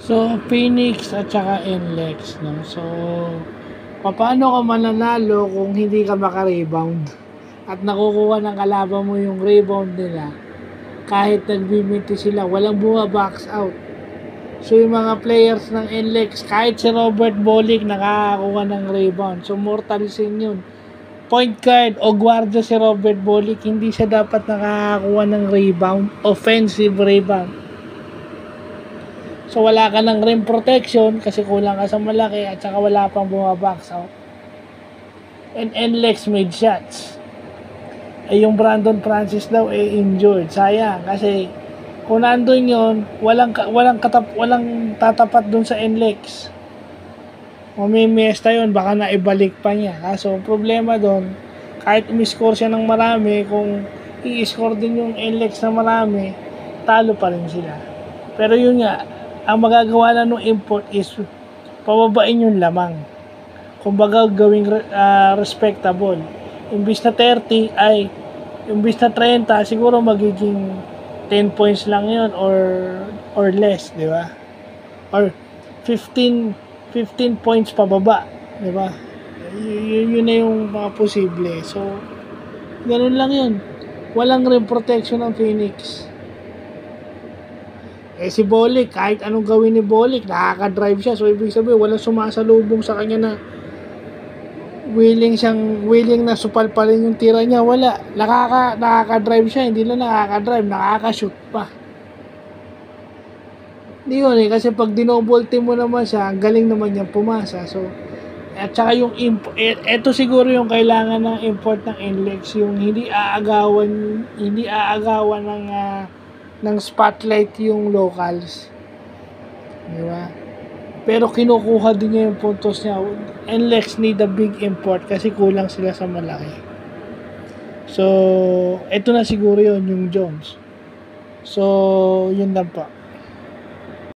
So, Phoenix at saka NLEX, no? So, paano ka mananalo kung hindi ka maka-rebound? At nakukuha ng kalaban mo yung rebound nila kahit nagbiminti sila, walang bumabox out. So, yung mga players ng NLEX, kahit si Robert Bolick nakakakuha ng rebound. So, mortal sin yun. Point guard o guardia si Robert Bolick, hindi siya dapat nakakakuha ng rebound, offensive rebound. So, wala ka ng rim protection kasi kulang ka sa malaki at saka wala pang bumabox out. And NLEX made shots. Yung Brandon Francis daw injured. Sayang kasi kung nandun yun, walang tatapat dun sa NLEX. Mamimiesta yun, baka naibalik pa niya. Kaso, problema dun, kahit umiscore siya ng marami, kung i-score din yung NLEX na marami, talo pa rin sila. Pero yun nga, ang magagawa na ng import is pababain yung lamang. Kumbaga, gawing respectable. Imbis na 30 ay imbis na 30 siguro magiging 10 points lang yun or less, di ba? Or 15 points pababa, di ba? Yun na yung mga posible. So, ganun lang yun. Walang rim protection ng Phoenix. Si Bolick, kahit anong gawin ni Bolick, nakaka-drive siya. So, ibig sabihin, walang sumasalubong sa kanya na willing na supalpalin yung tira niya. Wala. Nakaka-drive siya. Hindi lang nakaka-drive, nakaka-shoot pa. Hindi yun kasi pag dinoble team mo naman siya, ang galing naman niyang pumasa. So, at saka yung ito siguro yung kailangan ng import ng NLEX, yung hindi aagawan ng spotlight yung locals. Di ba? Pero kinukuha din niya yung puntos niya. NLEX need a big import kasi kulang sila sa malaki. So, ito na siguro yun, yung Jones. So, yun lang pa.